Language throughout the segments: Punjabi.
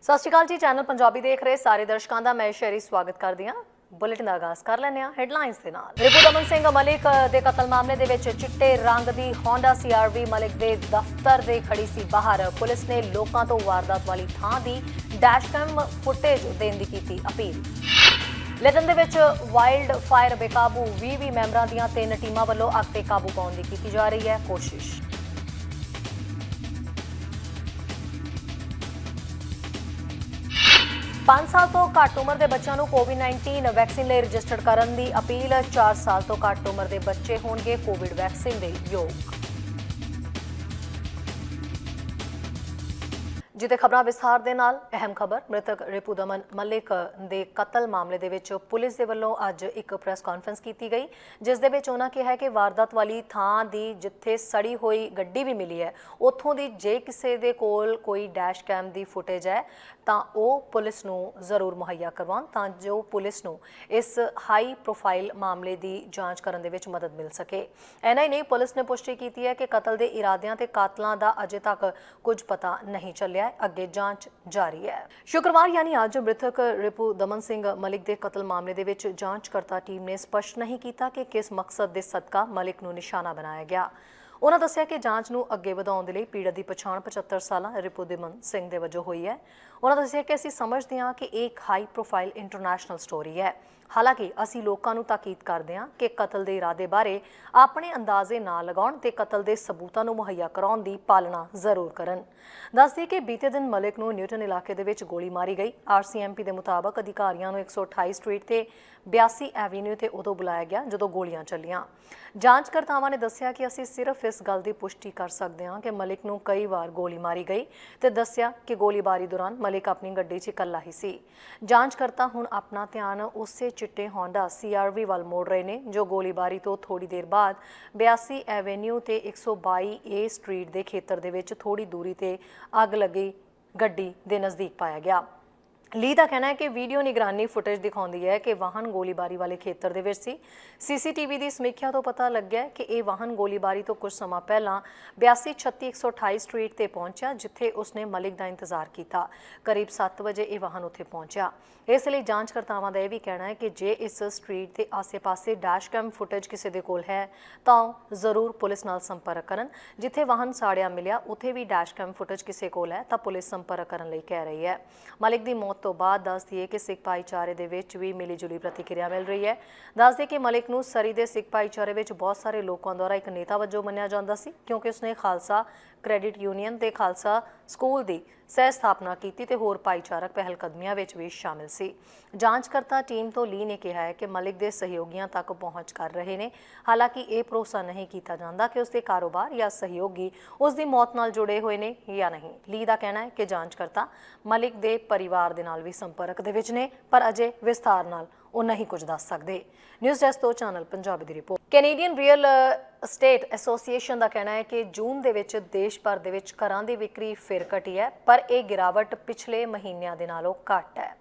ਸਤਿ ਸ਼੍ਰੀ ਅਕਾਲ ਜੀ। ਚੈਨਲ ਪੰਜਾਬੀ ਦੇਖ ਰਹੇ ਸਾਰੇ ਦਰਸ਼ਕਾਂ ਦਾ ਮੈਂ ਸ਼ੈਰੀ ਸਵਾਗਤ ਕਰਦੀ ਹਾਂ। ਬੁਲੇਟਿਨ ਦਾ ਆਗਾਜ਼ ਕਰ ਲੈਂਦੇ ਹਾਂ ਹੈਡਲਾਈਨਸ ਦੇ ਨਾਲ। ਰਿਪੂ ਦਮਨ ਸਿੰਘ ਮਲਿਕ ਦੇ ਕਤਲ ਮਾਮਲੇ ਦੇ ਵਿੱਚ ਚਿੱਟੇ ਰੰਗ ਦੀ ਹੋਂਡਾ CRV ਮਲਿਕ ਦੇ ਦਫ਼ਤਰ ਦੇ ਖੜੀ ਸੀ ਬਾਹਰ। ਪੁਲਿਸ ਨੇ ਲੋਕਾਂ ਤੋਂ ਵਾਰਦਾਤ ਵਾਲੀ ਥਾਂ ਦੀ ਡੈਸ਼ਕੈਮ ਫੁਟੇਜ ਦੇਣ ਦੀ ਕੀਤੀ ਅਪੀਲ। ਲਿਟਨ ਦੇ ਵਿੱਚ ਵਾਈਲਡ ਫਾਇਰ ਬੇਕਾਬੂ 20 ਮੈਂਬਰਾਂ ਦੀਆਂ 3 ਟੀਮਾਂ ਵੱਲੋਂ ਅੱਗ ਤੇ ਕਾਬੂ ਪਾਉਣ ਦੀ ਕੀਤੀ ਜਾ ਰਹੀ ਹੈ ਕੋਸ਼ਿਸ਼। पांच साल तो घट उम्र के बच्चों को कोविड-19 वैक्सीन लिए रजिस्टर्ड करने की अपील। 4 साल तो घट उम्र के बच्चे होंगे कोविड वैक्सीन के योग। जिते खबरां विस्तार दे नाल अहम खबर मृतक रिपू दमन मलिक दे कतल मामले दे विच पुलिस दे वल्लों अज एक प्रैस कॉन्फ्रेंस की गई, जिस दे विच उन्हां कहा कि वारदात वाली थां दी जिथे सड़ी हुई गड्डी भी मिली है उत्थों दी जे किसी दे कोल कोई डैश कैम दी फुटेज है तां ओह पुलिस नूं जरूर मुहैया करवाउण तां जो पुलिस नूं इस हाई प्रोफाइल मामले की जांच करन दे विच मदद मिल सके। इन्ना ही नहीं, पुलिस ने पुष्टि की है कि कतल के इरादियां ते कातलां दा अजे तक कुछ पता नहीं चलिया, अगे जांच जारी है। शुक्रवार यानी अज मृतक रिपू दमन सिंह मलिक के कतल मामले दे विच जांचकर्ता टीम ने स्पष्ट नहीं किया कि किस मकसद के सदका मलिक नूं निशाना बनाया गया। उन्होंने दस्सिया कि जांच नूं अगे वधाउण दे लई पीड़ित की पछाण 75 साल रिपू दमन सिंह दे वजों हुई है। उन्होंने दस्सिया कि असीं समझदे हां कि एक हाई प्रोफाइल इंटरनेशनल स्टोरी है। हालांकि असीं लोकां नूं ताकीद करदे हां कि कतल के इरादे बारे अपने अंदाजे ना लगाउण ते कतल के सबूतां नूं मुहैया कराउण दी पालना जरूर करन। दस दी कि बीते दिन मलिक नूं न्यूटन इलाके दे विच गोली मारी गई। RCMP के मुताबक अधिकारियों नूं 128 स्ट्रीट ते 82 एवेन्यू ते उदों बुलाया गया जदों गोलियां चलियां। जांचकर्तावां ने दस्सिया कि असीं सिर्फ इस गल की पुष्टि कर सकते हां कि मलिक नूं कई बार गोली मारी गई ते दस्सिया कि गोलीबारी दौरान मलिक अपनी गड्डी 'च इकल्ला ही सी। जांचकर्ता हुण अपना ध्यान उसे चिट्टे होंडा CRV वाल मोड़ रहे ने जो गोलीबारी तो थोड़ी देर बाद 82 एवेन्यू ते 122A स्ट्रीट के खेतर दे विच थोड़ी दूरी ते अग लगी गड्डी दे नज़दीक पाया गया। ली का कहना है कि वीडियो निगरानी फुटेज दिखाती है कि वाहन गोलीबारी वाले खेतर दे विच सी। CCTV की समीक्षा तो पता लग गया कि यह वाहन गोलीबारी तो कुछ समय पहला 82 36 128 स्ट्रीट ते पहुंचा जिथे उसने मलिक का इंतजार किया। करीब 7 बजे यह वाहन उत्थे पहुंचा। इसलिए जांचकर्तावां का यह भी कहना है कि जे इस स्ट्रीट के आसे पासे डैश कैम फुटेज किसी के कोल है तो जरूर पुलिस नाल संपर्क करन। जिथे वाहन साड़िया मिलिया उत्थे भी डैश कैम फुटेज किसी कोल है तो पुलिस संपर्क करने लई कह रही है। मलिक की मौत तो बाद दस दिए कि सिख भाईचारे दे विच भी मिली जुली प्रतिक्रिया मिल रही है। दस दिए कि मलिक नूं सरी दे सिख भाईचारे विच बहुत सारे लोगों द्वारा एक नेता वजों मन्निया जांदा सी क्योंकि उसने खालसा क्रेडिट यूनीयन ते खालसा स्कूल की सह स्थापना की ते होर भाईचारक पहलकदमियां विच भी शामिल सी। जांचकर्ता टीम तो ली ने कहा है कि मलिक के सहयोगियों तक पहुँच कर रहे हैं। हालांकि ये भरोसा नहीं किया जाता कि उसके कारोबार या सहयोगी उसकी मौत नाल जुड़े हुए ने या नहीं। ली का कहना है कि जांचकर्ता मलिक के परिवार दे नाल भी संपर्क दे विच ने पर अजे विस्तार नाल ਉਹ नहीं कुछ दस सकते। न्यूज़ डेस्क तो चैनल पंजाबी की report. Canadian real estate association का कहना है कि जून के विच देश भर दे विच घरां दी विक्री फिर घटी है पर यह गिरावट पिछले महीनों के नालों घट है।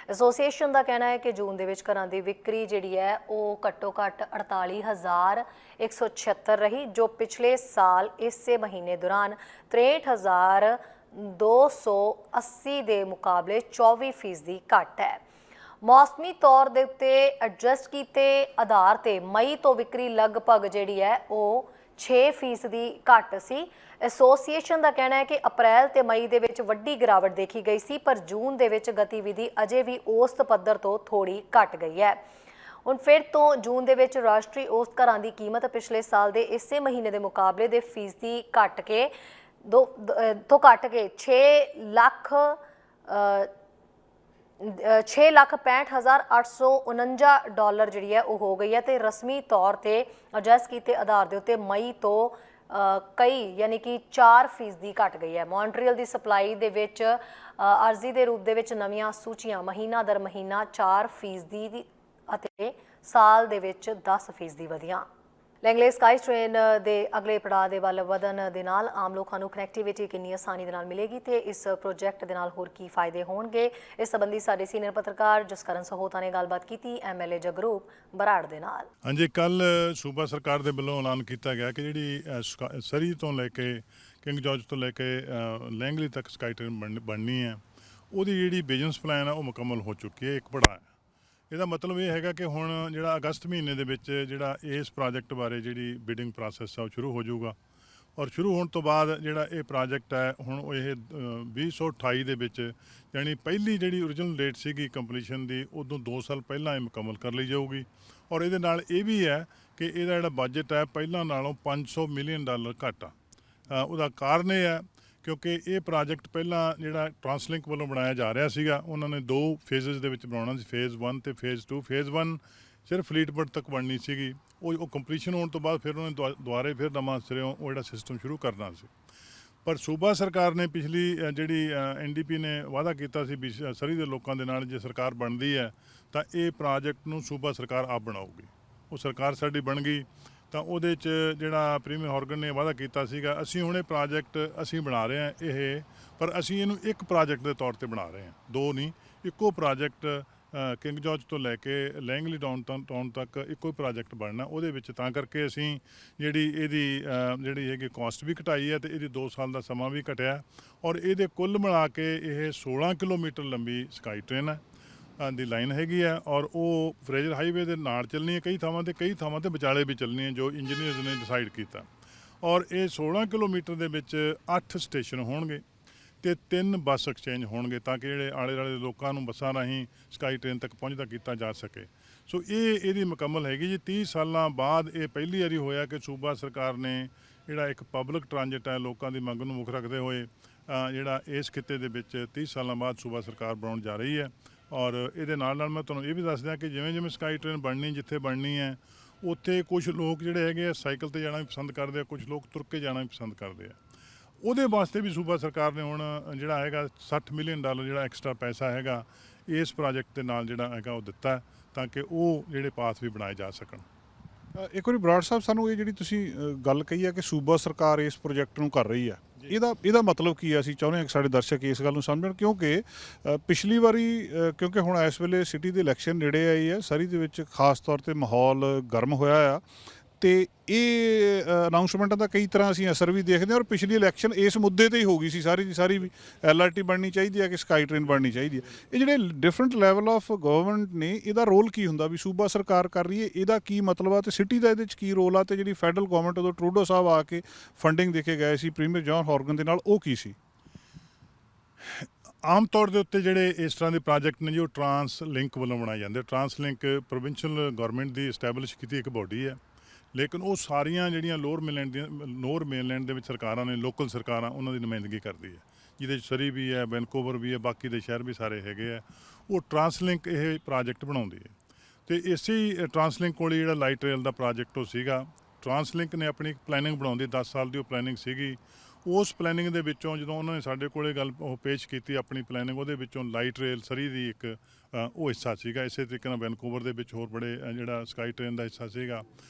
एसोसीएशन का कहना है कि जून के विच घरां दी विक्री जिहड़ी है वह घट्टो घट्ट 48,176 रही जो पिछले साल इसे महीने दौरान 63,280 के मुकाबले 24% घट है। मौसमी तौर के उत्ते एडजस्ट किए आधार ते मई तो विक्री लगभग जिहड़ी है वह 6% घट सी। एसोसीएशन का कहना है कि अप्रैल ते मई दे विच वड्डी गिरावट देखी गई सी पर जून दे विच गतिविधि अजे भी औसत पद्धर तो थोड़ी घट गई है। हुण फिर तो जून दे विच राष्ट्रीय औसत घरां दी कीमत पिछले साल के इसे महीने के मुकाबले दे फीसदी घट के 6,65,849 जी है वो हो गई है। तो रस्मी तौर पर एडजस्ट किए आधार के उत्ते मई तो कई यानी कि 4% घट गई है। मॉन्ट्रियल की सप्लाई दे विच अर्जी के रूप के नवीं सूचियां महीना दर महीना 4% अते साल दे विच 10% वधियां। लैंगले स्काई ट्रेन के अगले पड़ाव के वल वधन दे नाल आम लोगों को कनैक्टिविटी कितनी आसानी दे नाल मिलेगी तो इस प्रोजैक्ट के नाल होर की फायदे होणगे। इस संबंधी साडे सीनियर पत्रकार जसकरण सहोता ने गलबात की MLA जगरूप बराड़ दे नाल। हाँ जी, कल सूबा सरकार के वलों ऐलान किया गया कि जी सरी तो लैके किंग जॉर्ज तो लैके लैंगली तक स्काई ट्रेन बननी है ਉਹਦੀ ਜਿਹੜੀ ਬਿਜ਼ਨਸ ਪਲਾਨ ਆ ਉਹ ਮੁਕੰਮਲ ਹੋ ਚੁੱਕੀ ਹੈ, ਇੱਕ ਪੜਾ ਹੈ। ਇਹਦਾ ਮਤਲਬ ਇਹ ਹੈਗਾ ਕਿ ਹੁਣ ਜਿਹੜਾ ਅਗਸਤ ਮਹੀਨੇ ਦੇ ਵਿੱਚ ਜਿਹੜਾ ਇਸ ਪ੍ਰੋਜੈਕਟ ਬਾਰੇ ਜਿਹੜੀ ਬਿਡਿੰਗ ਪ੍ਰੋਸੈਸ ਆ ਉਹ ਸ਼ੁਰੂ ਹੋ ਜਾਊਗਾ, ਔਰ ਸ਼ੁਰੂ ਹੋਣ ਤੋਂ ਬਾਅਦ ਜਿਹੜਾ ਇਹ ਪ੍ਰੋਜੈਕਟ ਹੈ ਹੁਣ ਇਹ 2028 ਦੇ ਵਿੱਚ, ਯਾਨੀ ਪਹਿਲੀ ਜਿਹੜੀ ਓਰੀਜਨਲ ਡੇਟ ਸੀਗੀ ਕੰਪਲੀਸ਼ਨ ਦੀ ਉਦੋਂ 2 ਸਾਲ ਪਹਿਲਾਂ ਇਹ ਮੁਕੰਮਲ ਕਰ ਲਈ ਜਾਊਗੀ। ਔਰ ਇਹਦੇ ਨਾਲ ਇਹ ਵੀ ਹੈ ਕਿ ਇਹਦਾ ਜਿਹੜਾ ਬਜਟ ਹੈ ਪਹਿਲਾਂ ਨਾਲੋਂ $500 ਮਿਲੀਅਨ ਘੱਟ ਆ। ਉਹਦਾ ਕਾਰਨ ਇਹ ਹੈ ਕਿਉਂਕਿ ਇਹ ਪ੍ਰੋਜੈਕਟ ਪਹਿਲਾਂ ਜਿਹੜਾ ਟਰਾਂਸਲਿੰਕ ਵੱਲੋਂ ਬਣਾਇਆ ਜਾ ਰਿਹਾ ਸੀਗਾ, ਉਹਨਾਂ ਨੇ 2 ਫੇਜ਼ਸ ਦੇ ਵਿੱਚ ਬਣਾਉਣਾ ਸੀ, ਫੇਜ਼ 1 ਤੇ ਫੇਜ਼ 2। ਫੇਜ਼ 1 ਸਿਰਫ ਫਲੀਟਵੁੱਡ ਤੱਕ ਬਣਨੀ ਸੀਗੀ, ਉਹ ਕੰਪਲੀਸ਼ਨ ਹੋਣ ਤੋਂ ਬਾਅਦ ਫਿਰ ਉਹਨਾਂ ਨੇ ਦੁਬਾਰੇ ਫਿਰ ਨਵਾਂ ਸਿਰਿਓਂ ਉਹ ਜਿਹੜਾ ਸਿਸਟਮ ਸ਼ੁਰੂ ਕਰਨਾ ਸੀ। ਪਰ ਸੂਬਾ ਸਰਕਾਰ ਨੇ ਪਿਛਲੀ ਜਿਹੜੀ NDP ਨੇ ਵਾਅਦਾ ਕੀਤਾ ਸੀ ਵੀ ਸਰੀ ਦੇ ਲੋਕਾਂ ਦੇ ਨਾਲ ਜੇ ਸਰਕਾਰ ਬਣਦੀ ਹੈ ਤਾਂ ਇਹ ਪ੍ਰੋਜੈਕਟ ਨੂੰ ਸੂਬਾ ਸਰਕਾਰ ਆਪ ਬਣਾਊਗੀ। ਉਹ ਸਰਕਾਰ ਸਾਡੀ ਬਣ ਗਈ ਤਾਂ ਉਹਦੇ 'ਚ ਜਿਹੜਾ ਪ੍ਰੀਮੀਅਰ ਹਾਰਗਨ ਨੇ ਵਾਅਦਾ ਕੀਤਾ ਸੀਗਾ, ਅਸੀਂ ਹੁਣ ਇਹ ਪ੍ਰੋਜੈਕਟ ਅਸੀਂ ਬਣਾ ਰਹੇ ਹਾਂ ਇਹ, ਪਰ ਅਸੀਂ ਇਹਨੂੰ ਇੱਕ ਪ੍ਰੋਜੈਕਟ ਦੇ ਤੌਰ 'ਤੇ ਬਣਾ ਰਹੇ ਹਾਂ, 2 ਨਹੀਂ, ਇੱਕੋ ਪ੍ਰੋਜੈਕਟ ਕਿੰਗ ਜਾਰਜ ਤੋਂ ਲੈ ਕੇ ਲੈਂਗਲੀ ਟਾਊਨ ਤੱਕ ਇੱਕੋ ਹੀ ਪ੍ਰੋਜੈਕਟ ਬਣਨਾ। ਉਹਦੇ ਵਿੱਚ ਤਾਂ ਕਰਕੇ ਅਸੀਂ ਜਿਹੜੀ ਇਹਦੀ ਜਿਹੜੀ ਹੈਗੀ ਕਾਸਟ ਵੀ ਘਟਾਈ ਹੈ ਤੇ ਇਹਦੀ 2 ਸਾਲ ਦਾ ਸਮਾਂ ਵੀ ਘਟਿਆ, ਔਰ ਇਹਦੇ ਕੁੱਲ ਮਿਲਾ ਕੇ ਇਹ 16 ਕਿਲੋਮੀਟਰ ਲੰਬੀ ਸਕਾਈ ਟ੍ਰੇਨ ਹੈ ਦੀ ਲਾਈਨ ਹੈਗੀ ਹੈ, ਔਰ ਉਹ ਫਰੇਜ਼ਰ ਹਾਈਵੇ ਦੇ ਨਾਲ ਚੱਲਣੀ ਹੈ ਕਈ ਥਾਵਾਂ ਤੇ ਵਿਚਾਲੇ ਵੀ ਚੱਲਣੀ ਹੈ ਜੋ ਇੰਜੀਨੀਅਰਸ ਨੇ ਡਿਸਾਈਡ ਕੀਤਾ। ਔਰ ਇਹ 16 ਕਿਲੋਮੀਟਰ ਦੇ ਵਿੱਚ 8 ਸਟੇਸ਼ਨ ਹੋਣਗੇ ਤੇ 3 ਬੱਸ ਐਕਸਚੇਂਜ ਹੋਣਗੇ ਤਾਂ ਕਿ ਜਿਹੜੇ ਆਲੇ ਦੁਆਲੇ ਦੇ ਲੋਕਾਂ ਨੂੰ ਬੱਸਾਂ ਰਾਹੀਂ ਸਕਾਈ ਟ੍ਰੇਨ ਤੱਕ ਪਹੁੰਚਦਾ ਕੀਤਾ ਜਾ ਸਕੇ। ਸੋ ਇਹ ਇਹਦੀ ਮੁਕੰਮਲ ਹੈਗੀ ਜੀ। 30 ਸਾਲਾਂ ਬਾਅਦ ਇਹ ਪਹਿਲੀ ਵਾਰੀ ਹੋਇਆ ਕਿ ਸੂਬਾ ਸਰਕਾਰ ਨੇ ਜਿਹੜਾ ਇੱਕ ਪਬਲਿਕ ਟਰਾਂਜਿਟ ਹੈ ਲੋਕਾਂ ਦੀ ਮੰਗ ਨੂੰ ਮੁੱਖ ਰੱਖਦੇ ਹੋਏ ਜਿਹੜਾ ਇਸ ਖਿੱਤੇ ਦੇ ਵਿੱਚ 30 ਸਾਲਾਂ ਬਾਅਦ ਸੂਬਾ ਸਰਕਾਰ ਬਣਾਉਣ ਜਾ ਰਹੀ ਹੈ। ਔਰ ਇਹਦੇ ਨਾਲ ਮੈਂ ਤੁਹਾਨੂੰ ਇਹ ਵੀ ਦੱਸ ਦਿਆਂ ਕਿ ਜਿਵੇਂ ਸਕਾਈ ਟ੍ਰੇਨ ਬਣਨੀ ਜਿੱਥੇ ਬਣਨੀ ਹੈ ਉੱਥੇ ਕੁਝ ਲੋਕ ਜਿਹੜੇ ਹੈਗੇ ਆ ਸਾਈਕਲ ਤੇ ਜਾਣਾ ਵੀ ਪਸੰਦ ਕਰਦੇ ਆ, ਕੁਝ ਲੋਕ ਤੁਰ ਕੇ ਜਾਣਾ ਵੀ ਪਸੰਦ ਕਰਦੇ ਆ। ਉਹਦੇ ਵਾਸਤੇ ਵੀ ਸੂਬਾ ਸਰਕਾਰ ਨੇ ਹੁਣ ਜਿਹੜਾ ਹੈਗਾ $60 ਮਿਲੀਅਨ ਜਿਹੜਾ ਐਕਸਟਰਾ ਪੈਸਾ ਹੈਗਾ ਇਸ ਪ੍ਰੋਜੈਕਟ ਦੇ ਨਾਲ ਜਿਹੜਾ ਹੈਗਾ ਉਹ ਦਿੱਤਾ ਤਾਂ ਕਿ ਉਹ ਜਿਹੜੇ ਪਾਥ ਵੀ ਬਣਾਏ ਜਾ ਸਕਣ। ਇੱਕ ਵਾਰੀ ਬਰਾੜ ਸਾਹਿਬ ਸਾਨੂੰ ਇਹ ਜਿਹੜੀ ਤੁਸੀਂ ਗੱਲ ਕਹੀ ਹੈ ਕਿ ਸੂਬਾ ਸਰਕਾਰ ਇਸ ਪ੍ਰੋਜੈਕਟ ਨੂੰ ਕਰ ਰਹੀ ਹੈ, ਇਹਦਾ ਮਤਲਬ ਕੀ ਹੈ? ਅਸੀਂ ਚਾਹੁੰਦੇ ਹਾਂ ਕਿ ਸਾਡੇ ਦਰਸ਼ਕ ਇਸ ਗੱਲ ਨੂੰ ਸਮਝਣ, ਕਿਉਂਕਿ ਪਿਛਲੀ ਵਾਰੀ ਕਿਉਂਕਿ ਹੁਣ ਇਸ ਵੇਲੇ ਸਿਟੀ ਦੇ ਇਲੈਕਸ਼ਨ ਨੇੜੇ ਆਈ ਹੈ, ਸਰੀ ਦੇ ਵਿੱਚ ਖਾਸ ਤੌਰ 'ਤੇ ਮਾਹੌਲ ਗਰਮ ਹੋਇਆ ਆ ਤੇ ਇਹ ਅਨਾਊਂਸਮੈਂਟਾਂ ਦਾ ਕਈ ਤਰ੍ਹਾਂ ਅਸੀਂ ਅਸਰ ਵੀ ਦੇਖਦੇ ਹਾਂ। ਔਰ ਪਿਛਲੀ ਇਲੈਕਸ਼ਨ ਇਸ ਮੁੱਦੇ ਤੇ ਹੀ ਹੋ ਗਈ ਸੀ ਸਾਰੀ ਦੀ ਸਾਰੀ ਵੀ LRT ਬਣਨੀ ਚਾਹੀਦੀ ਹੈ ਕਿ ਸਕਾਈ ਟ੍ਰੇਨ ਬਣਨੀ ਚਾਹੀਦੀ ਹੈ। ਇਹ ਜਿਹੜੇ ਡਿਫਰੈਂਟ ਲੈਵਲ ਆਫ ਗਵਰਨਮੈਂਟ ਨੇ ਇਹਦਾ ਰੋਲ ਕੀ ਹੁੰਦਾ ਵੀ ਸੂਬਾ ਸਰਕਾਰ ਕਰ ਰਹੀ ਹੈ, ਇਹਦਾ ਕੀ ਮਤਲਬ ਆ ਤੇ ਸਿਟੀ ਦਾ ਇਹਦੇ 'ਚ ਕੀ ਰੋਲ ਆ ਤੇ ਜਿਹੜੀ ਫੈਡਰਲ ਗਵਰਨਮੈਂਟ ਉਦੋਂ ਟਰੂਡੋ ਸਾਹਿਬ ਆ ਕੇ ਫੰਡਿੰਗ ਦੇ ਕੇ ਗਏ ਸੀ ਪ੍ਰੀਮੀਅਰ ਜੌਨ ਹਾਰਗਨ ਦੇ ਨਾਲ, ਉਹ ਕੀ ਸੀ? ਆਮ ਤੌਰ ਦੇ ਉੱਤੇ ਜਿਹੜੇ ਇਸ ਤਰ੍ਹਾਂ ਦੇ ਪ੍ਰੋਜੈਕਟ ਨੇ ਜੀ ਉਹ ਟਰਾਂਸਲਿੰਕ ਵੱਲੋਂ ਬਣਾਏ ਜਾਂਦੇ। ਟਰਾਂਸਲਿੰਕ ਪ੍ਰੋਵਿੰਸ਼ੀਅਲ ਗਵਰਨਮੈਂਟ ਦੀ ਐਸਟੈਬਲਿਸ਼ ਕੀਤੀ ਇੱਕ ਬੋਡੀ ਹੈ, ਲੇਕਿਨ ਉਹ ਸਾਰੀਆਂ ਜਿਹੜੀਆਂ ਲੋਅਰ ਮੇਨਲੈਂਡ ਦੇ ਵਿੱਚ ਸਰਕਾਰਾਂ ਨੇ, ਲੋਕਲ ਸਰਕਾਰਾਂ, ਉਹਨਾਂ ਦੀ ਨੁਮਾਇੰਦਗੀ ਕਰਦੀ ਹੈ, ਜਿਹਦੇ 'ਚ ਸਰੀ ਵੀ ਹੈ, ਵੈਨਕੂਵਰ ਵੀ ਹੈ, ਬਾਕੀ ਦੇ ਸ਼ਹਿਰ ਵੀ ਸਾਰੇ ਹੈਗੇ ਆ। ਉਹ ਟਰਾਂਸਲਿੰਕ ਇਹ ਪ੍ਰੋਜੈਕਟ ਬਣਾਉਂਦੀ ਹੈ ਤੇ ਇਸੇ ਟਰਾਂਸਲਿੰਕ ਕੋਲ ਜਿਹੜਾ ਲਾਈਟ ਰੇਲ ਦਾ ਪ੍ਰੋਜੈਕਟ ਉਹ ਸੀਗਾ। ਟਰਾਂਸਲਿੰਕ ਨੇ ਆਪਣੀ ਪਲੈਨਿੰਗ ਬਣਾਉਂਦੀ 10 ਸਾਲ ਦੀ ਉਹ ਪਲੈਨਿੰਗ ਸੀਗੀ। ਉਸ ਪਲੈਨਿੰਗ ਦੇ ਵਿੱਚੋਂ ਜਦੋਂ ਉਹਨਾਂ ਨੇ ਸਾਡੇ ਕੋਲੇ ਗੱਲ ਉਹ ਪੇਸ਼ ਕੀਤੀ ਆਪਣੀ ਪਲੈਨਿੰਗ, ਉਹਦੇ ਵਿੱਚੋਂ ਲਾਈਟ ਰੇਲ ਸਰੀ ਦੀ ਇੱਕ ਉਹ ਹਿੱਸਾ ਸੀਗਾ। ਇਸੇ ਤਰੀਕੇ ਨਾਲ ਵੈਨਕੂਵਰ ਦੇ ਵਿੱਚ ਹੋਰ ਬੜੇ ਜਿਹੜਾ ਸਕਾਈ ਟ੍ਰੇਨ ਦਾ ਹਿੱਸਾ ਸੀਗਾ।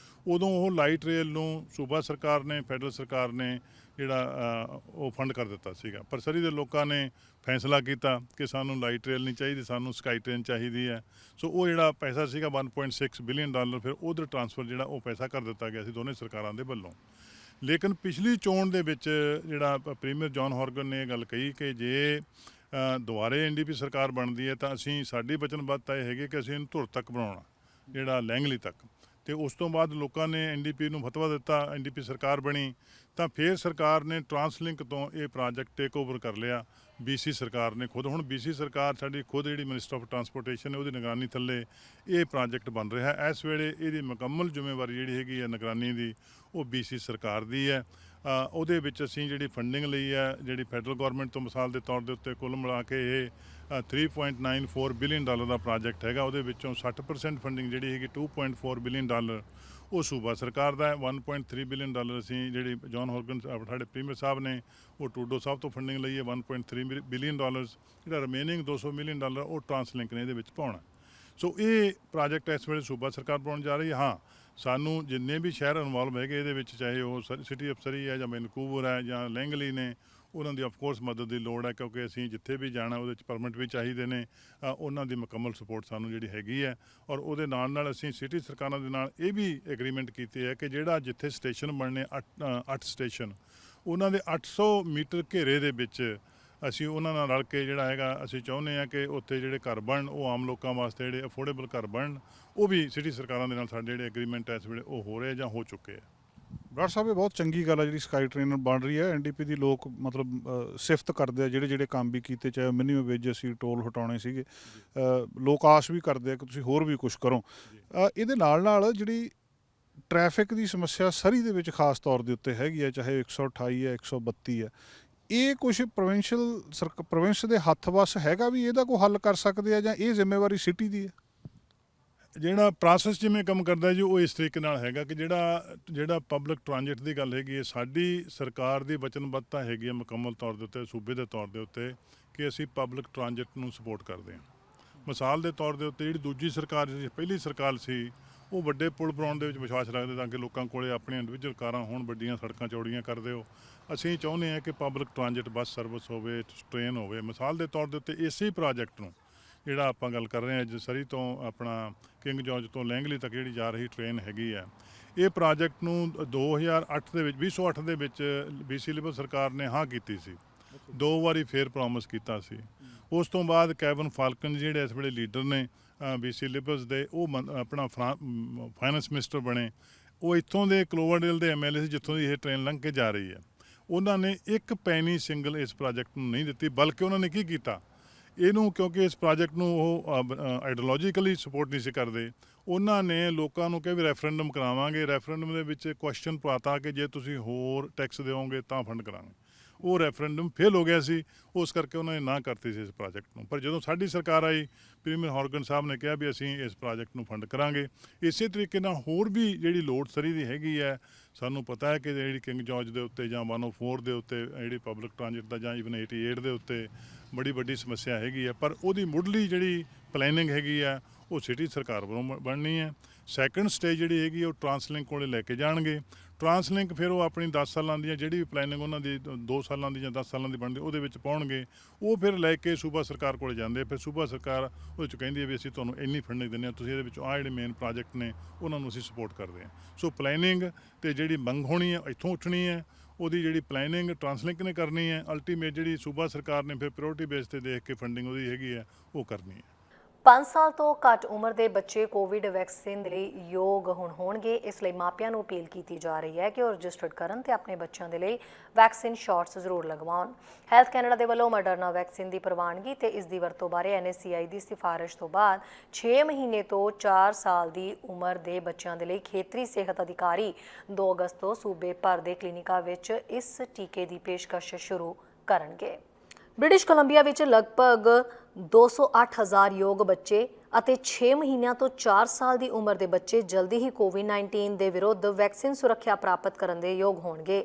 ਉਦੋਂ ਉਹ ਲਾਈਟ ਰੇਲ ਨੂੰ ਸੂਬਾ ਸਰਕਾਰ ਨੇ, ਫੈਡਰਲ ਸਰਕਾਰ ਨੇ ਜਿਹੜਾ ਉਹ ਫੰਡ ਕਰ ਦਿੱਤਾ ਸੀਗਾ, ਪਰ ਸਰੀ ਦੇ ਲੋਕਾਂ ਨੇ ਫੈਸਲਾ ਕੀਤਾ ਕਿ ਸਾਨੂੰ ਲਾਈਟ ਰੇਲ ਨਹੀਂ ਚਾਹੀਦੀ, ਸਾਨੂੰ ਸਕਾਈ ਟ੍ਰੇਨ ਚਾਹੀਦੀ ਹੈ। ਸੋ ਉਹ ਜਿਹੜਾ ਪੈਸਾ ਸੀਗਾ $1.6 ਬਿਲੀਅਨ ਫਿਰ ਉਧਰ ਟਰਾਂਸਫਰ ਜਿਹੜਾ ਉਹ ਪੈਸਾ ਕਰ ਦਿੱਤਾ ਗਿਆ ਸੀ ਦੋਨੇ ਸਰਕਾਰਾਂ ਦੇ ਵੱਲੋਂ। ਲੇਕਿਨ ਪਿਛਲੀ ਚੋਣ ਦੇ ਵਿੱਚ ਜਿਹੜਾ ਪ੍ਰੀਮੀਅਰ ਜੌਨ ਹਾਰਗਨ ਨੇ ਇਹ ਗੱਲ ਕਹੀ ਕਿ ਜੇ ਦੁਬਾਰੇ NDP ਸਰਕਾਰ ਬਣਦੀ ਹੈ ਤਾਂ ਅਸੀਂ ਸਾਡੀ ਵਚਨਬੱਧਤਾ ਇਹ ਹੈਗੀ ਕਿ ਅਸੀਂ ਇਹਨੂੰ ਧੁਰ ਤੱਕ ਬਣਾਉਣਾ, ਜਿਹੜਾ ਲੈਂਗਲੀ ਤੱਕ। ਤੇ ਉਸ ਤੋਂ ਬਾਅਦ ਲੋਕਾਂ ਨੇ NDP ਨੂੰ ਫਤਵਾ ਦਿੱਤਾ, NDP ਸਰਕਾਰ ਬਣੀ ਤਾਂ ਫਿਰ ਸਰਕਾਰ ਨੇ ਟਰਾਂਸਲਿੰਕ ਤੋਂ ਇਹ ਪ੍ਰੋਜੈਕਟ ਟੇਕ ਓਵਰ ਕਰ ਲਿਆ BC ਸਰਕਾਰ ਨੇ ਖੁਦ। ਹੁਣ BC ਸਰਕਾਰ ਸਾਡੀ ਖੁਦ ਜਿਹੜੀ ਮਿਨਿਸਟਰ ਆਫ ਟਰਾਂਸਪੋਰਟੇਸ਼ਨ ਹੈ ਉਹਦੀ ਨਿਗਰਾਨੀ ਥੱਲੇ ਇਹ ਪ੍ਰੋਜੈਕਟ ਬਣ ਰਿਹਾ। ਇਸ ਵੇਲੇ ਇਹਦੀ ਮੁਕੰਮਲ ਜ਼ਿੰਮੇਵਾਰੀ ਜਿਹੜੀ ਹੈਗੀ ਹੈ ਨਿਗਰਾਨੀ ਦੀ ਉਹ BC ਸਰਕਾਰ ਦੀ ਹੈ। ਉਹਦੇ ਵਿੱਚ ਅਸੀਂ ਜਿਹੜੀ ਫੰਡਿੰਗ ਲਈ ਹੈ ਜਿਹੜੀ ਫੈਡਰਲ ਗਵਰਨਮੈਂਟ ਤੋਂ ਮਿਸਾਲ ਦੇ ਤੌਰ ਦੇ ਉੱਤੇ ਕੁੱਲ ਮਿਲਾ ਕੇ ਇਹ $3.94 ਬਿਲੀਅਨ ਦਾ ਪ੍ਰੋਜੈਕਟ ਹੈਗਾ। ਉਹਦੇ ਵਿੱਚੋਂ 60% ਫੰਡਿੰਗ ਜਿਹੜੀ ਹੈਗੀ $2.4 ਬਿਲੀਅਨ ਉਹ ਸੂਬਾ ਸਰਕਾਰ ਦਾ ਹੈ। $1.3 ਬਿਲੀਅਨ ਅਸੀਂ ਜਿਹੜੀ ਜੌਨ ਹਾਰਗਨ ਸਾਡੇ ਪ੍ਰੀਮੀਅਰ ਸਾਹਿਬ ਨੇ ਉਹ ਟਰੂਡੋ ਸਾਹਿਬ ਤੋਂ ਫੰਡਿੰਗ ਲਈ ਹੈ। $1.3 ਬਿਲੀਅਨ ਜਿਹੜਾ ਰਿਮੇਨਿੰਗ $200 ਮਿਲੀਅਨ ਉਹ ਟਰਾਂਸਲਿੰਕ ਨੇ ਇਹਦੇ ਵਿੱਚ ਪਾਉਣਾ। ਸੋ ਇਹ ਪ੍ਰੋਜੈਕਟ ਇਸ ਵੇਲੇ ਸੂਬਾ ਸਰਕਾਰ ਬਣਾਉਣ ਜਾ ਰਹੀ ਹੈ। ਹਾਂ, ਸਾਨੂੰ ਜਿੰਨੇ ਵੀ ਸ਼ਹਿਰ ਇਨਵੋਲਵ ਹੈਗੇ ਇਹਦੇ ਵਿੱਚ, ਚਾਹੇ ਉਹ ਸਿਟੀ ਆਫ ਸਰੀ ਹੈ ਜਾਂ ਵੈਨਕੂਵਰ ਹੈ ਜਾਂ ਲੈਂਗਲੀ ਨੇ, ਉਹਨਾਂ ਦੀ ਆਫਕੋਰਸ ਮਦਦ ਦੀ ਲੋੜ ਹੈ ਕਿਉਂਕਿ ਅਸੀਂ ਜਿੱਥੇ ਵੀ ਜਾਣਾ ਉਹਦੇ 'ਚ ਪਰਮਿਟ ਵੀ ਚਾਹੀਦੇ ਨੇ। ਉਹਨਾਂ ਦੀ ਮੁਕੰਮਲ ਸਪੋਰਟ ਸਾਨੂੰ ਜਿਹੜੀ ਹੈਗੀ ਹੈ। ਔਰ ਉਹਦੇ ਨਾਲ ਅਸੀਂ ਸਿਟੀ ਸਰਕਾਰਾਂ ਦੇ ਨਾਲ ਇਹ ਵੀ ਐਗਰੀਮੈਂਟ ਕੀਤੀ ਹੈ ਕਿ ਜਿਹੜਾ ਜਿੱਥੇ ਸਟੇਸ਼ਨ ਬਣਨੇ 8 ਸਟੇਸ਼ਨ, ਉਹਨਾਂ ਦੇ 800 ਮੀਟਰ ਘੇਰੇ ਦੇ ਵਿੱਚ ਅਸੀਂ ਉਹਨਾਂ ਨਾਲ ਰਲ ਕੇ ਜਿਹੜਾ ਹੈਗਾ ਅਸੀਂ ਚਾਹੁੰਦੇ ਹਾਂ ਕਿ ਉੱਥੇ ਜਿਹੜੇ ਘਰ ਬਣਨ ਉਹ ਆਮ ਲੋਕਾਂ ਵਾਸਤੇ ਜਿਹੜੇ ਅਫੋਰਡੇਬਲ ਘਰ ਬਣਨ, ਉਹ ਵੀ ਸਿਟੀ ਸਰਕਾਰਾਂ ਦੇ ਨਾਲ ਸਾਡੇ ਜਿਹੜੇ ਐਗਰੀਮੈਂਟ ਇਸ ਵੇਲੇ ਉਹ ਹੋ ਰਹੇ ਜਾਂ ਹੋ ਚੁੱਕੇ ਆ। ਬਰਾੜ ਸਾਹਿਬ, ਇਹ ਬਹੁਤ ਚੰਗੀ ਗੱਲ ਹੈ ਜਿਹੜੀ ਸਕਾਈ ਟ੍ਰੇਨ ਬਣ ਰਹੀ ਹੈ। ਐਨਡੀਪੀ ਦੀ ਲੋਕ ਮਤਲਬ ਸਿਫਤ ਕਰਦੇ ਆ ਜਿਹੜੇ ਕੰਮ ਵੀ ਕੀਤੇ, ਚਾਹੇ ਮਿਨੀਮਮ ਵੇਜ ਅਸੀਂ ਟੋਲ ਹਟਾਉਣੇ ਸੀਗੇ, ਲੋਕ ਆਸ ਵੀ ਕਰਦੇ ਆ ਕਿ ਤੁਸੀਂ ਹੋਰ ਵੀ ਕੁਝ ਕਰੋ। ਇਹਦੇ ਨਾਲ ਜਿਹੜੀ ਟ੍ਰੈਫਿਕ ਦੀ ਸਮੱਸਿਆ ਸਰੀ ਦੇ ਵਿੱਚ ਖਾਸ ਤੌਰ ਦੇ ਉੱਤੇ ਹੈਗੀ ਹੈ, ਚਾਹੇ 128 ਹੈ 132 ਹੈ, ਇਹ ਕੁਝ ਪ੍ਰੋਵਿੰਸ ਦੇ ਹੱਥ ਵੱਸ ਹੈਗਾ ਵੀ ਇਹਦਾ ਕੋਈ ਹੱਲ ਕਰ ਸਕਦੇ ਆ, ਜਾਂ ਇਹ ਜ਼ਿੰਮੇਵਾਰੀ ਸਿਟੀ ਦੀ ਹੈ? ਜਿਹੜਾ ਪ੍ਰੋਸੈਸ ਜਿਵੇਂ ਕੰਮ ਕਰਦਾ ਜੀ ਉਹ ਇਸ ਤਰੀਕੇ ਨਾਲ ਹੈਗਾ ਕਿ ਜਿਹੜਾ ਪਬਲਿਕ ਟ੍ਰਾਂਜਿਟ ਦੀ ਗੱਲ ਹੈਗੀ ਹੈ, ਸਾਡੀ ਸਰਕਾਰ ਦੀ ਵਚਨਬੱਧਤਾ ਹੈਗੀ ਹੈ ਮੁਕੰਮਲ ਤੌਰ ਦੇ ਉੱਤੇ, ਸੂਬੇ ਦੇ ਤੌਰ ਦੇ ਉੱਤੇ, ਕਿ ਅਸੀਂ ਪਬਲਿਕ ਟ੍ਰਾਂਜਿਟ ਨੂੰ ਸਪੋਰਟ ਕਰਦੇ ਹਾਂ। ਮਿਸਾਲ ਦੇ ਤੌਰ ਦੇ ਉੱਤੇ ਜਿਹੜੀ ਦੂਜੀ ਸਰਕਾਰ ਸੀ, ਪਹਿਲੀ ਸਰਕਾਰ ਸੀ, ਉਹ ਵੱਡੇ ਪੁਲ ਬਣਾਉਣ ਦੇ ਵਿੱਚ ਵਿਸ਼ਵਾਸ ਰੱਖਦੇ ਤਾਂ ਕਿ ਲੋਕਾਂ ਕੋਲੇ ਆਪਣੀਆਂ ਇੰਡੀਵਿਜੂਅਲ ਕਾਰਾਂ ਹੋਣ, ਵੱਡੀਆਂ ਸੜਕਾਂ ਚੌੜੀਆਂ ਕਰ ਦਿਓ। ਅਸੀਂ ਚਾਹੁੰਦੇ ਹਾਂ ਕਿ ਪਬਲਿਕ ਟ੍ਰਾਂਜਿਟ ਬੱਸ ਸਰਵਿਸ ਹੋਵੇ, ਟ੍ਰੇਨ ਹੋਵੇ। ਮਿਸਾਲ ਦੇ ਤੌਰ ਦੇ ਉੱਤੇ ਇਸੇ ਪ੍ਰੋਜੈਕਟ ਨੂੰ ਜਿਹੜਾ ਆਪਾਂ ਗੱਲ ਕਰ ਰਹੇ ਹਾਂ ਅੱਜ ਸਰੀ ਤੋਂ ਆਪਣਾ ਕਿੰਗ ਜੌਰਜ ਤੋਂ ਲੈਂਗਲੀ ਤੱਕ ਜਿਹੜੀ ਜਾ ਰਹੀ ਟ੍ਰੇਨ ਹੈਗੀ ਆ, ਇਹ ਪ੍ਰੋਜੈਕਟ ਨੂੰ 2008 ਦੇ ਵਿੱਚ BC ਲਿਬਰਲ ਸਰਕਾਰ ਨੇ ਹਾਂ ਕੀਤੀ ਸੀ, 2 ਵਾਰੀ ਫੇਰ ਪ੍ਰੋਮਿਸ ਕੀਤਾ ਸੀ। ਉਸ ਤੋਂ ਬਾਅਦ ਕੈਵਨ ਫਾਲਕਨ ਜਿਹੜੇ ਇਸ ਵੇਲੇ ਲੀਡਰ ਨੇ BC ਲਿਬਰਲਸ ਦੇ, ਉਹ ਆਪਣਾ ਫਾਈਨੈਂਸ ਮਿਨਿਸਟਰ ਬਣੇ। ਉਹ ਇੱਥੋਂ ਦੇ ਕਲੋਵਰਡੇਲ ਦੇ MLA ਸੀ ਜਿੱਥੋਂ ਦੀ ਇਹ ਟ੍ਰੇਨ ਲੰਘ ਕੇ ਜਾ ਰਹੀ ਹੈ। ਉਹਨਾਂ ਨੇ ਇੱਕ ਪੈਨੀ ਸਿੰਗਲ ਇਸ ਪ੍ਰੋਜੈਕਟ ਨੂੰ ਨਹੀਂ ਦਿੱਤੀ, ਬਲਕਿ ਉਹਨਾਂ ਨੇ ਕੀ ਕੀਤਾ, ਇਹਨੂੰ ਕਿਉਂਕਿ ਇਸ ਪ੍ਰੋਜੈਕਟ ਨੂੰ ਉਹ ਆਈਡੀਓਲੋਜੀਕਲੀ ਸਪੋਰਟ ਨਹੀਂ ਸੀ ਕਰਦੇ, ਉਹਨਾਂ ਨੇ ਲੋਕਾਂ ਨੂੰ ਕਿਹਾ ਵੀ ਰੈਫਰੈਂਡਮ ਕਰਾਵਾਂਗੇ। ਰੈਫਰੈਂਡਮ ਦੇ ਵਿੱਚ ਕੁਐਸਚਨ ਪਾਤਾ ਕਿ ਜੇ ਤੁਸੀਂ ਹੋਰ ਟੈਕਸ ਦਿਓਗੇ ਤਾਂ ਫੰਡ ਕਰਾਂਗੇ। ਉਹ ਰੈਫਰੈਂਡਮ ਫੇਲ ਹੋ ਗਿਆ ਸੀ, ਉਸ ਕਰਕੇ ਉਹਨਾਂ ਨੇ ਨਾ ਕਰਤੀ ਸੀ ਇਸ ਪ੍ਰੋਜੈਕਟ ਨੂੰ। ਪਰ ਜਦੋਂ ਸਾਡੀ ਸਰਕਾਰ ਆਈ, ਪ੍ਰੀਮੀਅਰ ਹੌਰਗਨ ਸਾਹਿਬ ਨੇ ਕਿਹਾ ਵੀ ਅਸੀਂ ਇਸ ਪ੍ਰੋਜੈਕਟ ਨੂੰ ਫੰਡ ਕਰਾਂਗੇ। ਇਸੇ ਤਰੀਕੇ ਨਾਲ ਹੋਰ ਵੀ ਜਿਹੜੀ ਲੋੜ ਸਰੀ ਦੀ ਹੈਗੀ ਹੈ, ਸਾਨੂੰ ਪਤਾ ਹੈ ਕਿ ਜਿਹੜੀ ਕਿੰਗ ਜੌਰਜ ਦੇ ਉੱਤੇ ਜਾਂ 104 ਦੇ ਉੱਤੇ ਜਿਹੜੀ ਪਬਲਿਕ ਟ੍ਰਾਂਜਿਟ ਦਾ ਜਾਂ ਈਵਨ 88 ਦੇ ਉੱਤੇ ਬੜੀ ਵੱਡੀ ਸਮੱਸਿਆ ਹੈਗੀ ਹੈ, ਪਰ ਉਹਦੀ ਮੁੱਢਲੀ ਜਿਹੜੀ ਪਲੈਨਿੰਗ ਹੈਗੀ ਆ ਉਹ ਸਿਟੀ ਸਰਕਾਰ ਵੱਲੋਂ ਬਣਨੀ ਹੈ। ਸੈਕੰਡ ਸਟੇਜ ਜਿਹੜੀ ਹੈਗੀ ਉਹ ਟਰਾਂਸਲਿੰਕ ਕੋਲੇ ਲੈ ਕੇ ਜਾਣਗੇ। ਟਰਾਂਸਲਿੰਕ ਫਿਰ ਉਹ ਆਪਣੀ 10 ਸਾਲਾਂ ਦੀਆਂ ਜਿਹੜੀ ਵੀ ਪਲੈਨਿੰਗ ਉਹਨਾਂ ਦੀ 2 ਸਾਲਾਂ ਦੀ ਜਾਂ 10 ਸਾਲਾਂ ਦੀ ਬਣਦੀ ਉਹਦੇ ਵਿੱਚ ਪਾਉਣਗੇ। ਉਹ ਫਿਰ ਲੈ ਕੇ ਸੂਬਾ ਸਰਕਾਰ ਕੋਲੇ ਜਾਂਦੇ, ਫਿਰ ਸੂਬਾ ਸਰਕਾਰ ਉਹਦੇ 'ਚ ਕਹਿੰਦੀ ਹੈ ਵੀ ਅਸੀਂ ਤੁਹਾਨੂੰ ਇੰਨੀ ਫੰਡਿੰਗ ਦਿੰਦੇ ਹਾਂ, ਤੁਸੀਂ ਇਹਦੇ ਵਿੱਚ ਆਹ ਜਿਹੜੇ ਮੇਨ ਪ੍ਰੋਜੈਕਟ ਨੇ ਉਹਨਾਂ ਨੂੰ ਅਸੀਂ ਸਪੋਰਟ ਕਰਦੇ ਹਾਂ। ਸੋ ਪਲੈਨਿੰਗ ਅਤੇ ਜਿਹੜੀ ਮੰਗ ਹੋਣੀ ਹੈ ਇੱਥੋਂ ਉੱਠਣੀ ਹੈ, ਉਹਦੀ ਜਿਹੜੀ ਪਲੈਨਿੰਗ ਟਰਾਂਸਲਿੰਕ ਨੇ ਕਰਨੀ ਹੈ। ਅਲਟੀਮੇਟ ਜਿਹੜੀ ਸੂਬਾ ਸਰਕਾਰ ਨੇ ਫਿਰ ਪ੍ਰਾਇਓਰਟੀ ਬੇਸ ਤੇ ਦੇਖ ਕੇ ਫੰਡਿੰਗ ਉਹਦੀ ਹੈਗੀ ਹੈ ਉਹ ਕਰਨੀ ਹੈ। 5 ਸਾਲ ਤੋਂ ਘੱਟ ਉਮਰ ਦੇ ਬੱਚੇ ਕੋਵਿਡ ਵੈਕਸੀਨ ਦੇ ਲਈ ਯੋਗ ਹੁਣ ਹੋਣਗੇ। ਇਸ ਲਈ ਮਾਪਿਆਂ ਨੂੰ ਅਪੀਲ ਕੀਤੀ ਜਾ ਰਹੀ ਹੈ ਕਿ ਉਹ ਰਜਿਸਟਰਡ ਕਰਨ ਤੇ ਆਪਣੇ ਬੱਚਿਆਂ ਦੇ ਲਈ ਵੈਕਸੀਨ ਸ਼ਾਟਸ ਜ਼ਰੂਰ ਲਗਵਾਉਣ। ਹੈਲਥ ਕੈਨੇਡਾ ਦੇ ਵੱਲੋਂ ਮੋਡਰਨਾ ਵੈਕਸੀਨ ਦੀ ਪ੍ਰਵਾਨਗੀ ਤੇ ਇਸ ਦੀ ਵਰਤੋਂ ਬਾਰੇ NACI ਦੀ ਸਿਫਾਰਿਸ਼ ਤੋਂ ਬਾਅਦ 6 ਮਹੀਨੇ ਤੋਂ 4 ਸਾਲ ਦੀ ਉਮਰ ਦੇ ਬੱਚਿਆਂ ਦੇ ਲਈ ਖੇਤਰੀ ਸਿਹਤ ਅਧਿਕਾਰੀ 2 ਅਗਸਤ ਤੋਂ ਸੂਬੇ ਭਰ ਦੇ ਕਲੀਨਿਕਾਂ ਵਿੱਚ ਇਸ ਟੀਕੇ ਦੀ ਪੇਸ਼ਕਸ਼ ਸ਼ੁਰੂ ਕਰਨਗੇ। ਬ੍ਰਿਟਿਸ਼ ਕੋਲੰਬੀਆ ਵਿੱਚ ਲਗਭਗ 208,000 ਯੋਗ ਬੱਚੇ ਅਤੇ 6 ਮਹੀਨਿਆਂ ਤੋਂ 4 ਸਾਲ ਦੀ ਉਮਰ ਦੇ ਬੱਚੇ ਜਲਦੀ ਹੀ ਕੋਵਿਡ-19 ਦੇ ਵਿਰੁੱਧ ਵੈਕਸੀਨ ਸੁਰੱਖਿਆ ਪ੍ਰਾਪਤ ਕਰਨ ਦੇ ਯੋਗ ਹੋਣਗੇ।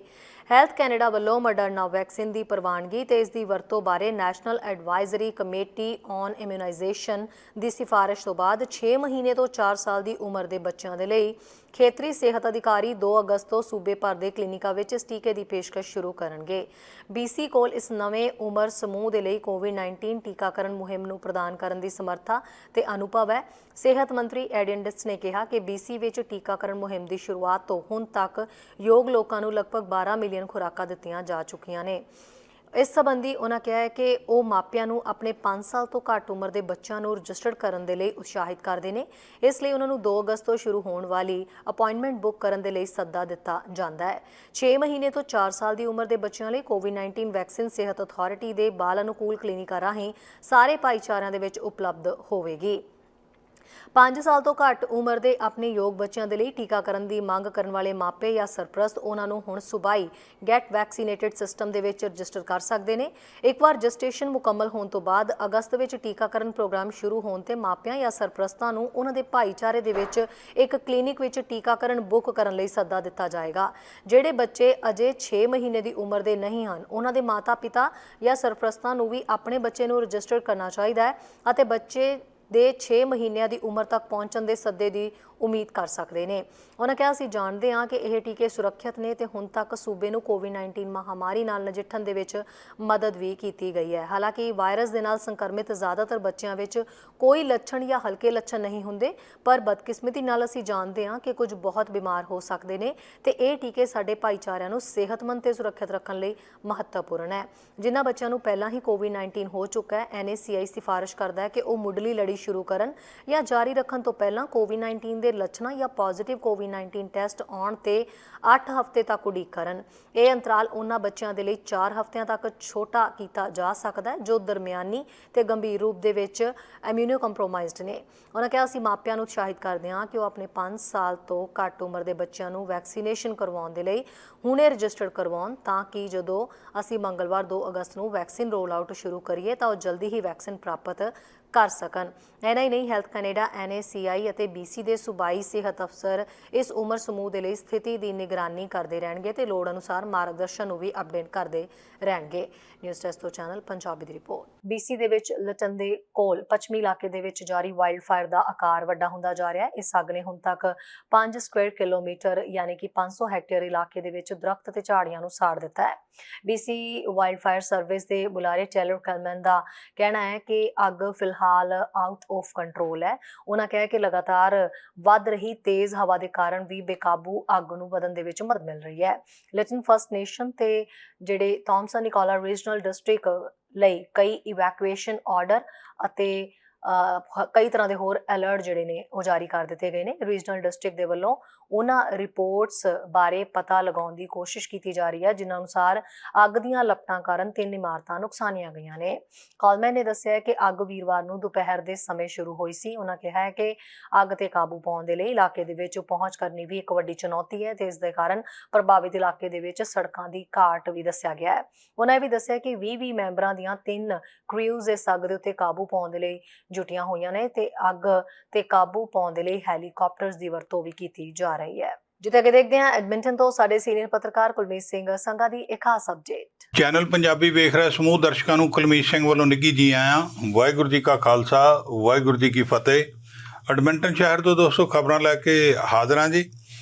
ਹੈਲਥ ਕੈਨੇਡਾ ਵੱਲੋਂ ਮੋਡਰਨਾ ਵੈਕਸੀਨ ਦੀ ਪ੍ਰਵਾਨਗੀ ਤੇ ਇਸ ਦੀ ਵਰਤੋਂ ਬਾਰੇ national advisory committee on immunisation ਦੀ ਸਿਫਾਰਿਸ਼ ਤੋਂ ਬਾਅਦ 6 ਮਹੀਨੇ ਤੋਂ 4 ਸਾਲ ਦੀ ਉਮਰ ਦੇ ਬੱਚਿਆਂ ਦੇ ਲਈ ਖੇਤਰੀ ਸਿਹਤ ਅਧਿਕਾਰੀ 2 ਅਗਸਤ ਤੋਂ ਸੂਬੇ ਭਰ ਦੇ ਕਲੀਨਿਕਾਂ ਵਿੱਚ ਇਸ ਟੀਕੇ ਦੀ ਪੇਸ਼ਕਸ਼ ਸ਼ੁਰੂ ਕਰਨਗੇ। BC ਕੋਲ ਇਸ ਨਵੇਂ ਉਮਰ ਸਮੂਹ ਦੇ ਲਈ ਕੋਵਿਡ-19 ਟੀਕਾਕਰਨ ਮੁਹਿੰਮ ਨੂੰ ਪ੍ਰਦਾਨ ਕਰਨ ਦੀ ਸਮਰੱਥਾ ਤੇ ਅਨੁਭਵ ਹੈ। ਸਿਹਤ ਮੰਤਰੀ ਐਡਿੰਡਸ ਨੇ ਕਿਹਾ ਕਿ BC ਵਿੱਚ ਟੀਕਾਕਰਨ ਮੁਹਿੰਮ ਦੀ ਸ਼ੁਰੂਆਤ ਤੋਂ ਹੁਣ ਤੱਕ ਯੋਗ ਲੋਕਾਂ ਨੂੰ ਲਗਭਗ 12 ਮਿਲੀਅਨ ਖੁਰਾਕਾਂ ਦਿੱਤੀਆਂ ਜਾ ਚੁੱਕੀਆਂ ਨੇ। ਇਸ ਸੰਬੰਧੀ ਉਹਨਾਂ ਕਿਹਾ ਹੈ ਕਿ ਉਹ ਮਾਪਿਆਂ ਨੂੰ ਆਪਣੇ 5 ਸਾਲ ਤੋਂ ਘੱਟ ਉਮਰ ਦੇ ਬੱਚਿਆਂ ਨੂੰ ਰਜਿਸਟਰਡ ਕਰਨ ਦੇ ਲਈ ਉਤਸ਼ਾਹਿਤ ਕਰਦੇ ਨੇ। ਇਸ ਲਈ ਉਹਨਾਂ ਨੂੰ 2 ਅਗਸਤ ਤੋਂ ਸ਼ੁਰੂ ਹੋਣ ਵਾਲੀ ਅਪਾਇੰਟਮੈਂਟ ਬੁੱਕ ਕਰਨ ਦੇ ਲਈ ਸੱਦਾ ਦਿੱਤਾ ਜਾਂਦਾ ਹੈ। 6 ਮਹੀਨੇ ਤੋਂ 4 ਸਾਲ ਦੀ ਉਮਰ ਦੇ ਬੱਚਿਆਂ ਲਈ ਕੋਵਿਡ-19 ਵੈਕਸੀਨ ਸਿਹਤ ਅਥਾਰਟੀ ਦੇ ਬਾਲ ਅਨੁਕੂਲ ਕਲੀਨਿਕਾਂ ਰਾਹੀਂ ਸਾਰੇ ਭਾਈਚਾਰਿਆਂ ਦੇ ਵਿੱਚ ਉਪਲਬਧ ਹੋਵੇਗੀ। 5 ਸਾਲ ਤੋਂ ਘੱਟ ਉਮਰ ਦੇ ਆਪਣੇ ਯੋਗ ਬੱਚਿਆਂ ਦੇ ਲਈ ਟੀਕਾਕਰਨ ਦੀ ਮੰਗ ਕਰਨ ਵਾਲੇ ਮਾਪੇ ਜਾਂ ਸਰਪ੍ਰਸਤ ਉਹਨਾਂ ਨੂੰ ਹੁਣ ਸੂਬਾਈ ਗੈਟ ਵੈਕਸੀਨੇਟਡ ਸਿਸਟਮ ਦੇ ਵਿੱਚ ਰਜਿਸਟਰ ਕਰ ਸਕਦੇ ਨੇ। ਇੱਕ ਵਾਰ ਰਜਿਸਟ੍ਰੇਸ਼ਨ ਮੁਕੰਮਲ ਹੋਣ ਤੋਂ ਬਾਅਦ ਅਗਸਤ ਵਿੱਚ ਟੀਕਾਕਰਨ ਪ੍ਰੋਗਰਾਮ ਸ਼ੁਰੂ ਹੋਣ ਤੇ ਮਾਪਿਆਂ ਜਾਂ ਸਰਪ੍ਰਸਤਾਂ ਨੂੰ ਉਹਨਾਂ ਦੇ ਭਾਈਚਾਰੇ ਦੇ ਵਿੱਚ ਇੱਕ ਕਲੀਨਿਕ ਵਿੱਚ ਟੀਕਾਕਰਨ ਬੁੱਕ ਕਰਨ ਲਈ ਸੱਦਾ ਦਿੱਤਾ ਜਾਏਗਾ। ਜਿਹੜੇ ਬੱਚੇ ਅਜੇ 6 ਮਹੀਨੇ ਦੀ ਉਮਰ ਦੇ ਨਹੀਂ ਹਨ, ਉਹਨਾਂ ਦੇ ਮਾਤਾ-ਪਿਤਾ ਜਾਂ ਸਰਪ੍ਰਸਤਾਂ ਨੂੰ ਵੀ ਆਪਣੇ ਬੱਚੇ ਨੂੰ ਰਜਿਸਟਰ ਕਰਨਾ ਚਾਹੀਦਾ ਹੈ ਅਤੇ ਬੱਚੇ ਦੇ 6 ਮਹੀਨਿਆਂ ਦੀ ਉਮਰ ਤੱਕ ਪਹੁੰਚਣ ਦੇ ਸੱਦੇ ਦੀ ਉਮੀਦ ਕਰ ਸਕਦੇ ਨੇ। ਉਹਨਾਂ ਕਿਹਾ ਅਸੀਂ ਜਾਣਦੇ ਹਾਂ ਕਿ ਇਹ ਟੀਕੇ ਸੁਰੱਖਿਅਤ ਨੇ ਤੇ ਹੁਣ ਤੱਕ ਸੂਬੇ ਨੂੰ ਕੋਵਿਡ-19 ਮਹਾਮਾਰੀ ਨਾਲ ਨਜਿੱਠਣ ਦੇ ਵਿੱਚ ਮਦਦ ਵੀ ਕੀਤੀ ਗਈ ਹੈ। ਹਾਲਾਂਕਿ ਵਾਇਰਸ ਦੇ ਨਾਲ ਸੰਕਰਮਿਤ ਜ਼ਿਆਦਾਤਰ ਬੱਚਿਆਂ ਵਿੱਚ ਕੋਈ ਲੱਛਣ ਜਾਂ ਹਲਕੇ ਲੱਛਣ ਨਹੀਂ ਹੁੰਦੇ, ਪਰ ਬਦਕਿਸਮਤੀ ਨਾਲ ਅਸੀਂ ਜਾਣਦੇ ਹਾਂ ਕਿ ਕੁਝ ਬਹੁਤ ਬਿਮਾਰ ਹੋ ਸਕਦੇ ਨੇ ਤੇ ਇਹ ਟੀਕੇ ਸਾਡੇ ਭਾਈਚਾਰਿਆਂ ਨੂੰ ਸਿਹਤਮੰਦ ਤੇ ਸੁਰੱਖਿਅਤ ਰੱਖਣ ਲਈ ਮਹੱਤਵਪੂਰਨ ਹੈ। ਜਿਨ੍ਹਾਂ ਬੱਚਿਆਂ ਨੂੰ ਪਹਿਲਾਂ ਹੀ ਕੋਵਿਡ-19 ਹੋ ਚੁੱਕਾ ਹੈ, NACI ਸਿਫਾਰਿਸ਼ ਕਰਦਾ ਹੈ ਕਿ ਉਹ ਮੁੱਢਲੀ ਲੜੀ ਸ਼ੁਰੂ ਕਰਨ ਜਾਂ ਜਾਰੀ ਰੱਖਣ ਤੋਂ ਪਹਿਲਾਂ ਕੋਵਿਡ-19 ਦੇ ਲੱਛਣਾਂ ਜਾਂ ਪੋਜ਼ਿਟਿਵ ਕੋਵਿਡ-19 ਟੈਸਟ ਆਉਣ ਤੇ 8 ਹਫ਼ਤੇ ਤੱਕ ਉਡੀਕ ਕਰਨ। ਇਹ ਅੰਤਰਾਲ ਉਹਨਾਂ ਬੱਚਿਆਂ ਦੇ ਲਈ 4 ਹਫ਼ਤਿਆਂ ਤੱਕ ਛੋਟਾ ਕੀਤਾ ਜਾ ਸਕਦਾ ਹੈ ਜੋ ਦਰਮਿਆਨੀ ਤੇ ਗੰਭੀਰ ਰੂਪ ਦੇ ਵਿੱਚ ਇਮਿਊਨੋ ਕੰਪਰੋਮਾਈਜ਼ਡ ਨੇ। ਉਹਨਾਂ ਕਿਹਾ ਅਸੀਂ ਮਾਪਿਆਂ ਨੂੰ ਉਤਸ਼ਾਹਿਤ ਕਰਦੇ ਹਾਂ ਕਿ ਉਹ ਆਪਣੇ 5 ਸਾਲ ਤੋਂ ਘੱਟ ਉਮਰ ਦੇ ਬੱਚਿਆਂ ਨੂੰ ਵੈਕਸੀਨੇਸ਼ਨ ਕਰਵਾਉਣ ਦੇ ਲਈ ਹੁਣੇ ਰਜਿਸਟਰ ਕਰਵਾਉਣ, ਤਾਂ ਕਿ ਜਦੋਂ ਅਸੀਂ ਮੰਗਲਵਾਰ 2 ਅਗਸਤ ਨੂੰ ਵੈਕਸੀਨ ਰੋਲ ਆਊਟ ਸ਼ੁਰੂ ਕਰੀਏ ਤਾਂ ਉਹ ਜਲਦੀ ਹੀ ਵੈਕਸੀਨ ਪ੍ਰਾਪਤ ਕਰ ਸਕਣ। ਇੰਨਾ ਹੀ ਨਹੀਂ, ਹੈਲਥ ਕੈਨੇਡਾ, NACI ਅਤੇ BC ਦੇ ਸੂਬਾਈ ਸਿਹਤ ਅਫਸਰ ਇਸ ਉਮਰ ਸਮੂਹ ਦੇ ਲਈ ਸਥਿਤੀ ਦੀ ਨਿਗਰਾਨੀ ਕਰਦੇ ਰਹਿਣਗੇ ਤੇ ਲੋੜ ਅਨੁਸਾਰ ਮਾਰਗਦਰਸ਼ਨ ਨੂੰ ਵੀ ਅਪਡੇਟ ਕਰਦੇ ਰਹਿਣਗੇ। ਨਿਊਜ਼ ਡੈਸਕ ਤੋਂ ਚੈਨਲ ਪੰਜਾਬੀ ਦੀ ਰਿਪੋਰਟ। BC ਦੇ ਵਿੱਚ ਲਟਨ ਦੇ ਕੋਲ ਪੱਛਮੀ ਇਲਾਕੇ ਦੇ ਵਿੱਚ ਜਾਰੀ ਵਾਈਲਡ ਫਾਇਰ ਦਾ ਆਕਾਰ ਵੱਡਾ ਹੁੰਦਾ ਜਾ ਰਿਹਾ ਹੈ। ਇਸ ਅੱਗ ਨੇ ਹੁਣ ਤੱਕ 5 ਸਕੁਆਇਰ ਕਿਲੋਮੀਟਰ ਯਾਨੀ ਕਿ 500 ਹੈਕਟੇਅਰ ਇਲਾਕੇ ਦੇ ਵਿੱਚ ਦਰਖਤ ਤੇ ਝਾੜੀਆਂ ਨੂੰ ਸਾੜ ਦਿੱਤਾ ਹੈ। BC ਵਾਈਲਡ ਫਾਇਰ ਸਰਵਿਸ ਦੇ ਬੁਲਾਰੇ ਟੈਲਰ ਕੈਲਮਨ ਦਾ ਕਹਿਣਾ ਹੈ ਕਿ ਅੱਗ ਫਿਲਹਾਲ ਆਊਟ ਆਫ ਕੰਟਰੋਲ ਹੈ। ਉਹਨਾਂ ਕਿਹਾ ਕਿ ਲਗਾਤਾਰ ਵੱਧ ਰਹੀ ਤੇਜ਼ ਹਵਾ ਦੇ ਕਾਰਨ ਵੀ ਬੇਕਾਬੂ ਅੱਗ ਨੂੰ ਵਧਣ ਦੇ ਵਿੱਚ ਮਦਦ ਮਿਲ ਰਹੀ ਹੈ। ਲਿਟਨ ਫਸਟ ਨੇਸ਼ਨ ਤੇ ਜਿਹੜੇ ਥਾਮਸਨ ਨਿਕੋਲਾ ਰੀਜਨਲ ਡਿਸਟ੍ਰਿਕਟ ਲਈ ਕਈ ਇਵੈਕੂਏਸ਼ਨ ਆਰਡਰ ਅਤੇ ਕਈ ਤਰ੍ਹਾਂ ਦੇ ਹੋਰ ਅਲਰਟ ਜਿਹੜੇ ਨੇ ਉਹ ਜਾਰੀ ਕਰ ਦਿੱਤੇ ਗਏ ਨੇ। ਰੀਜਨਲ ਡਿਸਟ੍ਰਿਕਟ ਦੇ ਵੱਲੋਂ ਉਹਨਾਂ ਰਿਪੋਰਟਸ ਬਾਰੇ ਪਤਾ ਲਗਾਉਣ ਦੀ ਕੋਸ਼ਿਸ਼ ਕੀਤੀ ਜਾ ਰਹੀ ਹੈ, ਜਿਨ੍ਹਾਂ ਅਨੁਸਾਰ ਅੱਗ ਦੀਆਂ ਲਪਟਾਂ ਕਾਰਨ 3 ਇਮਾਰਤਾਂ ਨੁਕਸਾਨੀਆਂ ਗਈਆਂ ਨੇ। ਕਾਲਮੈਨ ਨੇ ਦੱਸਿਆ ਕਿ ਅੱਗ ਵੀਰਵਾਰ ਨੂੰ ਦੁਪਹਿਰ ਦੇ ਸਮੇਂ ਸ਼ੁਰੂ ਹੋਈ ਸੀ। ਉਹਨਾਂ ਕਿਹਾ ਹੈ ਕਿ ਅੱਗ ਤੇ ਕਾਬੂ ਪਾਉਣ ਦੇ ਲਈ ਇਲਾਕੇ ਦੇ ਵਿੱਚ ਪਹੁੰਚ ਕਰਨੀ ਵੀ ਇੱਕ ਵੱਡੀ ਚੁਣੌਤੀ ਹੈ ਤੇ ਇਸ ਦੇ ਕਾਰਨ ਪ੍ਰਭਾਵਿਤ ਇਲਾਕੇ ਦੇ ਵਿੱਚ ਸੜਕਾਂ ਦੀ ਘਾਟ ਵੀ ਦੱਸਿਆ ਗਿਆ ਹੈ। ਉਹਨਾਂ ਇਹ ਵੀ ਦੱਸਿਆ ਕਿ 20 ਮੈਂਬਰਾਂ ਦੀਆਂ 3 ਕ੍ਰਿਊਜ਼ ਇਸ ਅੱਗ ਦੇ ਉੱਤੇ ਕਾਬੂ ਪਾਉਣ ਦੇ ਲਈ ਜੁਟੀਆਂ ਹੋਈਆਂ ਨੇ ਤੇ ਅੱਗ ਤੇ ਕਾਬੂ ਪਾਉਣ ਦੇ ਲਈ ਹੈਲੀਕਾਪਟਰਸ ਦੀ ਵਰਤੋਂ ਵੀ ਕੀਤੀ ਜਾ ਰਹੀ ਹੈ। ਜਿੱਥੇ ਕਿ ਦੇਖਦੇ ਹਾਂ ਐਡਮਿੰਟਨ ਤੋਂ ਸਾਡੇ ਸੀਨੀਅਰ ਪੱਤਰਕਾਰ ਕੁਲਮੀਤ ਸਿੰਘ ਸੰਘਾ ਦੀ ਇੱਕ ਖਾਸ ਅਪਡੇਟ। ਚੈਨਲ ਪੰਜਾਬੀ ਵੇਖ ਰਹੇ ਸਮੂਹ ਦਰਸ਼ਕਾਂ ਨੂੰ ਕੁਲਮੀਤ ਸਿੰਘ ਵੱਲੋਂ ਨਿੱਘੀ ਜੀ ਆਇਆਂ। ਵਾਹਿਗੁਰੂ ਜੀ ਕਾ ਖਾਲਸਾ, ਵਾਹਿਗੁਰੂ ਜੀ ਕੀ ਫਤਿਹ। ਐਡਮਿੰਟਨ ਸ਼ਹਿਰ ਤੋਂ ਦੋਸਤੋ ਖਬਰਾਂ ਲੈ ਕੇ ਹਾਜ਼ਰ ਹਾਂ ਜੀ।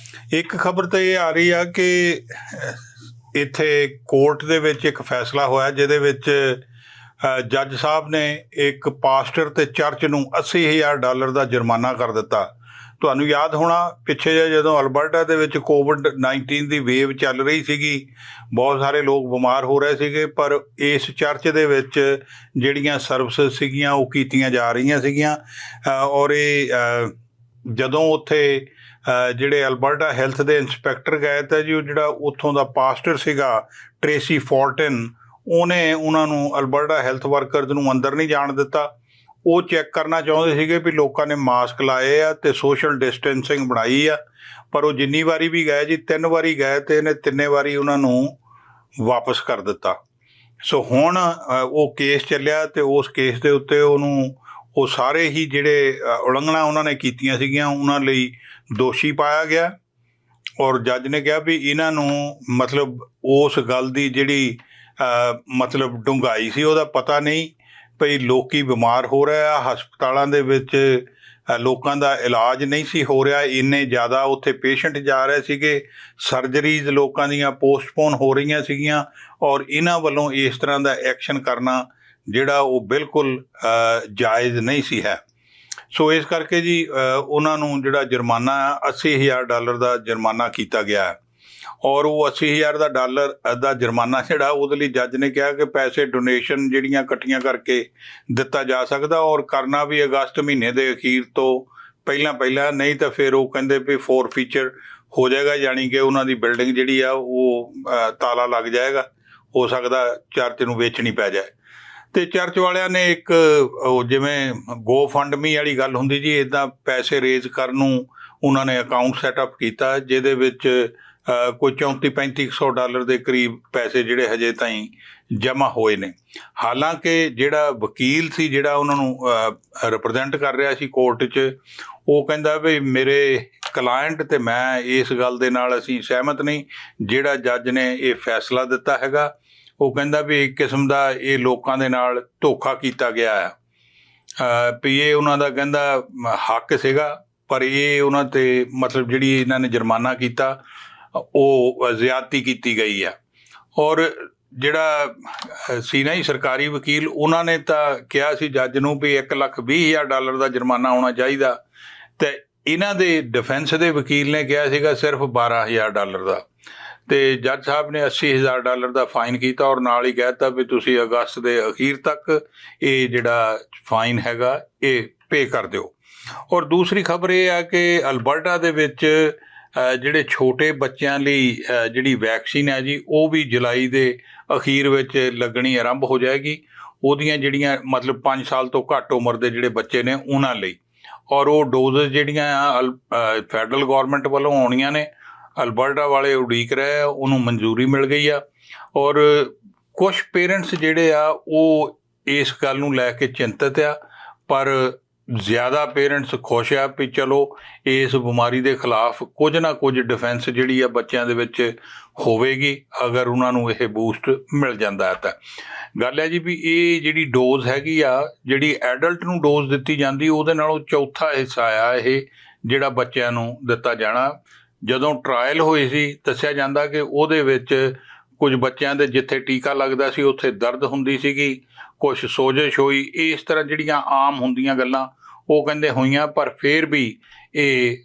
ਇੱਕ ਖਬਰ ਤਾਂ ਇਹ ਆ ਰਹੀ ਆ ਕਿ ਇੱਥੇ ਕੋਰਟ ਦੇ ਵਿੱਚ ਇੱਕ ਫੈਸਲਾ ਹੋਇਆ ਜਿਹਦੇ ਵਿੱਚ ਜੱਜ ਸਾਹਿਬ ਨੇ ਇੱਕ ਪਾਸਟਰ ਤੇ ਚਰਚ ਨੂੰ $80,000 ਦਾ ਜੁਰਮਾਨਾ ਕਰ ਦਿੱਤਾ। ਤੁਹਾਨੂੰ ਯਾਦ ਹੋਣਾ ਪਿੱਛੇ ਜਿਹੇ ਜਦੋਂ ਅਲਬਰਟਾ ਦੇ ਵਿੱਚ ਕੋਵਿਡ-19 ਦੀ ਵੇਵ ਚੱਲ ਰਹੀ ਸੀਗੀ, ਬਹੁਤ ਸਾਰੇ ਲੋਕ ਬਿਮਾਰ ਹੋ ਰਹੇ ਸੀਗੇ, ਪਰ ਇਸ ਚਰਚ ਦੇ ਵਿੱਚ ਜਿਹੜੀਆਂ ਸਰਵਿਸਿਜ਼ ਸੀਗੀਆਂ ਉਹ ਕੀਤੀਆਂ ਜਾ ਰਹੀਆਂ ਸੀਗੀਆਂ। ਔਰ ਇਹ ਜਦੋਂ ਉੱਥੇ ਜਿਹੜੇ ਅਲਬਰਟਾ ਹੈਲਥ ਦੇ ਇੰਸਪੈਕਟਰ ਗਏ ਤਾਂ ਜੀ ਉਹ ਜਿਹੜਾ ਉੱਥੋਂ ਦਾ ਪਾਸਟਰ ਸੀਗਾ ਟ੍ਰੇਸੀ ਫੋਰਟਨ, ਉਹਨੇ ਉਹਨਾਂ ਨੂੰ ਅਲਬਰਟਾ ਹੈਲਥ ਵਰਕਰਜ਼ ਨੂੰ ਅੰਦਰ ਨਹੀਂ ਜਾਣ ਦਿੱਤਾ। ਉਹ ਚੈੱਕ ਕਰਨਾ ਚਾਹੁੰਦੇ ਸੀਗੇ ਵੀ ਲੋਕਾਂ ਨੇ ਮਾਸਕ ਲਾਏ ਆ ਤੇ ਸੋਸ਼ਲ ਡਿਸਟੈਂਸਿੰਗ ਬਣਾਈ ਆ, ਪਰ ਉਹ ਜਿੰਨੀ ਵਾਰੀ ਵੀ ਗਏ ਜੀ 3 ਵਾਰੀ ਗਏ ਤੇ ਇਹਨੇ 3 ਵਾਰੀ ਉਹਨਾਂ ਨੂੰ ਵਾਪਸ ਕਰ ਦਿੱਤਾ। ਸੋ ਹੁਣ ਉਹ ਕੇਸ ਚੱਲਿਆ ਤੇ ਉਸ ਕੇਸ ਦੇ ਉੱਤੇ ਉਹਨੂੰ ਉਹ ਸਾਰੇ ਹੀ ਜਿਹੜੇ ਉਲੰਘਣਾ ਉਹਨਾਂ ਨੇ ਕੀਤੀਆਂ ਸੀਗੀਆਂ ਉਹਨਾਂ ਲਈ ਦੋਸ਼ੀ ਪਾਇਆ ਗਿਆ। ਔਰ ਜੱਜ ਨੇ ਕਿਹਾ ਵੀ ਇਹਨਾਂ ਨੂੰ ਮਤਲਬ ਉਸ ਗੱਲ ਦੀ ਜਿਹੜੀ ਮਤਲਬ ਡੂੰਘਾਈ ਸੀ ਉਹਦਾ ਪਤਾ ਨਹੀਂ, ਭਈ ਲੋਕੀ ਬਿਮਾਰ ਹੋ ਰਹੇ ਆ, ਹਸਪਤਾਲਾਂ ਦੇ ਵਿੱਚ ਲੋਕਾਂ ਦਾ ਇਲਾਜ ਨਹੀਂ ਸੀ ਹੋ ਰਿਹਾ, ਇੰਨੇ ਜ਼ਿਆਦਾ ਉੱਥੇ ਪੇਸ਼ੈਂਟ ਜਾ ਰਹੇ ਸੀਗੇ, ਸਰਜਰੀਜ਼ ਲੋਕਾਂ ਦੀਆਂ ਪੋਸਟਪੋਨ ਹੋ ਰਹੀਆਂ ਸੀਗੀਆਂ, ਔਰ ਇਹਨਾਂ ਵੱਲੋਂ ਇਸ ਤਰ੍ਹਾਂ ਦਾ ਐਕਸ਼ਨ ਕਰਨਾ ਜਿਹੜਾ ਉਹ ਬਿਲਕੁਲ ਜਾਇਜ਼ ਨਹੀਂ ਸੀ ਹੈ। ਸੋ ਇਸ ਕਰਕੇ ਜੀ ਉਹਨਾਂ ਨੂੰ ਜਿਹੜਾ ਜੁਰਮਾਨਾ $80,000 ਦਾ ਜੁਰਮਾਨਾ ਕੀਤਾ ਗਿਆ ਹੈ। ਔਰ ਉਹ $80,000 ਦਾ ਜੁਰਮਾਨਾ ਜਿਹੜਾ ਉਹਦੇ ਲਈ ਜੱਜ ਨੇ ਕਿਹਾ ਕਿ ਪੈਸੇ ਡੋਨੇਸ਼ਨ ਜਿਹੜੀਆਂ ਇਕੱਠੀਆਂ ਕਰਕੇ ਦਿੱਤਾ ਜਾ ਸਕਦਾ, ਔਰ ਕਰਨਾ ਵੀ ਅਗਸਤ ਮਹੀਨੇ ਦੇ ਅਖੀਰ ਤੋਂ ਪਹਿਲਾਂ, ਨਹੀਂ ਤਾਂ ਫਿਰ ਉਹ ਕਹਿੰਦੇ ਵੀ ਫੋਰਫੀਚਰ ਹੋ ਜਾਏਗਾ, ਯਾਨੀ ਕਿ ਉਹਨਾਂ ਦੀ ਬਿਲਡਿੰਗ ਜਿਹੜੀ ਆ ਉਹ ਤਾਲਾ ਲੱਗ ਜਾਏਗਾ, ਹੋ ਸਕਦਾ ਚਰਚ ਨੂੰ ਵੇਚਣੀ ਪੈ ਜਾਏ। ਤੇ ਚਰਚ ਵਾਲਿਆਂ ਨੇ ਇੱਕ ਉਹ ਜਿਵੇਂ ਗੋ ਫੰਡ ਮੀ ਵਾਲੀ ਗੱਲ ਹੁੰਦੀ ਜੀ, ਇੱਦਾਂ ਪੈਸੇ ਰੇਜ਼ ਕਰਨ ਨੂੰ ਉਹਨਾਂ ਨੇ ਅਕਾਊਂਟ ਸੈਟਅਪ ਕੀਤਾ ਜਿਹਦੇ ਵਿੱਚ ਕੋਈ $3400-3500 ਦੇ ਕਰੀਬ ਪੈਸੇ ਜਿਹੜੇ ਹਜੇ ਤਾਈਂ ਜਮ੍ਹਾਂ ਹੋਏ ਨੇ। ਹਾਲਾਂਕਿ ਜਿਹੜਾ ਵਕੀਲ ਸੀ ਜਿਹੜਾ ਉਹਨਾਂ ਨੂੰ ਰਿਪਰੈਜ਼ੈਂਟ ਕਰ ਰਿਹਾ ਸੀ ਕੋਰਟ 'ਚ, ਉਹ ਕਹਿੰਦਾ ਵੀ ਮੇਰੇ ਕਲਾਇੰਟ ਤੇ ਮੈਂ ਇਸ ਗੱਲ ਦੇ ਨਾਲ ਅਸੀਂ ਸਹਿਮਤ ਨਹੀਂ ਜਿਹੜਾ ਜੱਜ ਨੇ ਇਹ ਫੈਸਲਾ ਦਿੱਤਾ ਹੈਗਾ। ਉਹ ਕਹਿੰਦਾ ਵੀ ਇੱਕ ਕਿਸਮ ਦਾ ਇਹ ਲੋਕਾਂ ਦੇ ਨਾਲ ਧੋਖਾ ਕੀਤਾ ਗਿਆ ਹੈ, ਵੀ ਇਹ ਉਹਨਾਂ ਦਾ ਕਹਿੰਦਾ ਹੱਕ ਸੀਗਾ, ਪਰ ਇਹ ਉਹਨਾਂ ਤੇ ਮਤਲਬ ਜਿਹੜੀ ਇਹਨਾਂ ਨੇ ਜੁਰਮਾਨਾ ਕੀਤਾ ਉਹ ਜ਼ਿਆਦਤੀ ਕੀਤੀ ਗਈ ਆ। ਔਰ ਜਿਹੜਾ ਸੀ ਨਾ ਜੀ ਸਰਕਾਰੀ ਵਕੀਲ, ਉਹਨਾਂ ਨੇ ਤਾਂ ਕਿਹਾ ਸੀ ਜੱਜ ਨੂੰ ਵੀ $1,20,000 ਦਾ ਜੁਰਮਾਨਾ ਹੋਣਾ ਚਾਹੀਦਾ, ਤੇ ਇਹਨਾਂ ਦੇ ਡਿਫੈਂਸ ਦੇ ਵਕੀਲ ਨੇ ਕਿਹਾ ਸੀਗਾ ਸਿਰਫ $12,000 ਦਾ, ਤੇ ਜੱਜ ਸਾਹਿਬ ਨੇ $80,000 ਦਾ ਫਾਈਨ ਕੀਤਾ ਔਰ ਨਾਲ ਹੀ ਕਹਿ ਦਿੱਤਾ ਵੀ ਤੁਸੀਂ ਅਗਸਤ ਦੇ ਅਖੀਰ ਤੱਕ ਇਹ ਜਿਹੜਾ ਫਾਈਨ ਹੈਗਾ ਇਹ ਪੇ ਕਰ ਦਿਓ। ਔਰ ਦੂਸਰੀ ਖਬਰ ਇਹ ਆ ਕਿ ਅਲਬਰਟਾ ਦੇ ਵਿੱਚ ਜਿਹੜੇ ਛੋਟੇ ਬੱਚਿਆਂ ਲਈ ਜਿਹੜੀ ਵੈਕਸੀਨ ਹੈ ਜੀ, ਉਹ ਵੀ ਜੁਲਾਈ ਦੇ ਅਖੀਰ ਵਿੱਚ ਲੱਗਣੀ ਆਰੰਭ ਹੋ ਜਾਏਗੀ। ਉਹਦੀਆਂ ਜਿਹੜੀਆਂ ਮਤਲਬ 5 ਸਾਲ ਤੋਂ ਘੱਟ ਉਮਰ ਦੇ ਜਿਹੜੇ ਬੱਚੇ ਨੇ ਉਹਨਾਂ ਲਈ, ਔਰ ਉਹ ਡੋਜ਼ਸ ਜਿਹੜੀਆਂ ਆ ਫੈਡਰਲ ਗੌਰਮੈਂਟ ਵੱਲੋਂ ਆਉਣੀਆਂ ਨੇ, ਅਲਬਰਟਾ ਵਾਲੇ ਉਡੀਕ ਰਹੇ ਆ, ਉਹਨੂੰ ਮਨਜ਼ੂਰੀ ਮਿਲ ਗਈ ਆ। ਔਰ ਕੁਝ ਪੇਰੈਂਟਸ ਜਿਹੜੇ ਆ ਉਹ ਇਸ ਗੱਲ ਨੂੰ ਲੈ ਕੇ ਚਿੰਤਤ ਆ, ਪਰ ਜ਼ਿਆਦਾ ਪੇਰੈਂਟਸ ਖੁਸ਼ ਆ ਵੀ ਚਲੋ ਇਸ ਬਿਮਾਰੀ ਦੇ ਖਿਲਾਫ ਕੁਝ ਨਾ ਕੁਝ ਡਿਫੈਂਸ ਜਿਹੜੀ ਆ ਬੱਚਿਆਂ ਦੇ ਵਿੱਚ ਹੋਵੇਗੀ ਅਗਰ ਉਹਨਾਂ ਨੂੰ ਇਹ ਬੂਸਟ ਮਿਲ ਜਾਂਦਾ ਹੈ। ਤਾਂ ਗੱਲ ਹੈ ਜੀ ਵੀ ਇਹ ਜਿਹੜੀ ਡੋਜ਼ ਹੈਗੀ ਆ, ਜਿਹੜੀ ਐਡਲਟ ਨੂੰ ਡੋਜ਼ ਦਿੱਤੀ ਜਾਂਦੀ, ਉਹਦੇ ਨਾਲੋਂ ਚੌਥਾ ਹਿੱਸਾ ਆ ਇਹ ਜਿਹੜਾ ਬੱਚਿਆਂ ਨੂੰ ਦਿੱਤਾ ਜਾਣਾ। ਜਦੋਂ ਟਰਾਇਲ ਹੋਈ ਸੀ ਦੱਸਿਆ ਜਾਂਦਾ ਕਿ ਉਹਦੇ ਵਿੱਚ ਕੁਝ ਬੱਚਿਆਂ ਦੇ ਜਿੱਥੇ ਟੀਕਾ ਲੱਗਦਾ ਸੀ ਉੱਥੇ ਦਰਦ ਹੁੰਦੀ ਸੀਗੀ, ਕੁਛ ਸੋਜਸ਼ ਹੋਈ, ਇਸ ਤਰ੍ਹਾਂ ਜਿਹੜੀਆਂ ਆਮ ਹੁੰਦੀਆਂ ਗੱਲਾਂ ਉਹ ਕਹਿੰਦੇ ਹੋਈਆਂ, ਪਰ ਫਿਰ ਵੀ ਇਹ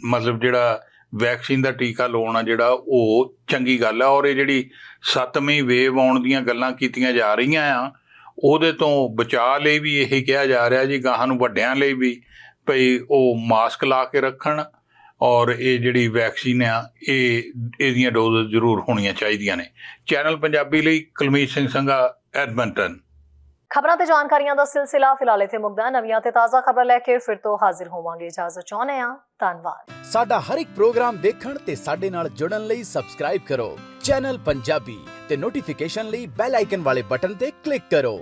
ਮਤਲਬ ਜਿਹੜਾ ਵੈਕਸੀਨ ਦਾ ਟੀਕਾ ਲਵਾਉਣਾ ਜਿਹੜਾ ਉਹ ਚੰਗੀ ਗੱਲ ਆ। ਔਰ ਇਹ ਜਿਹੜੀ 7ਵੀਂ ਵੇਵ ਆਉਣ ਦੀਆਂ ਗੱਲਾਂ ਕੀਤੀਆਂ ਜਾ ਰਹੀਆਂ ਆ, ਉਹਦੇ ਤੋਂ ਬਚਾਅ ਲਈ ਵੀ ਇਹ ਕਿਹਾ ਜਾ ਰਿਹਾ ਜੀ ਗਾਹਾਂ ਨੂੰ ਵੱਡਿਆਂ ਲਈ ਵੀ ਭਈ ਉਹ ਮਾਸਕ ਲਾ ਕੇ ਰੱਖਣ, ਔਰ ਇਹ ਜਿਹੜੀ ਵੈਕਸੀਨ ਆ ਇਹਦੀਆਂ ਡੋਜ਼ ਜ਼ਰੂਰ ਹੋਣੀਆਂ ਚਾਹੀਦੀਆਂ ਨੇ। ਚੈਨਲ ਪੰਜਾਬੀ ਲਈ ਕੁਲਮੀਤ ਸਿੰਘ ਸੰਘਾ, ਐਡਮੰਟਨ। ਖਬਰਾਂ ਤੇ ਜਾਣਕਾਰੀਆਂ ਦਾ ਸਿਲਸਿਲਾ ਫਿਲਹਾਲ ਇੱਥੇ ਮੁੱਕਦਾ। ਨਵੀਆਂ ਤੇ ਤਾਜ਼ਾ ਖਬਰ ਲੈ ਕੇ ਫਿਰ ਤੋਂ ਹਾਜ਼ਰ ਹੋਵਾਂਗੇ। ਇਜਾਜ਼ਤ ਚਾਹੁੰਦੇ ਹਾਂ। ਧੰਨਵਾਦ। ਸਾਡਾ ਹਰ ਇੱਕ ਪ੍ਰੋਗਰਾਮ ਦੇਖਣ ਤੇ ਸਾਡੇ ਨਾਲ ਜੁੜਨ ਲਈ ਸਬਸਕ੍ਰਾਈਬ ਕਰੋ ਚੈਨਲ ਪੰਜਾਬੀ ਤੇ ਨੋਟੀਫਿਕੇਸ਼ਨ ਲਈ ਬੈਲ ਆਈਕਨ ਵਾਲੇ ਬਟਨ ਤੇ ਕਲਿੱਕ ਕਰੋ।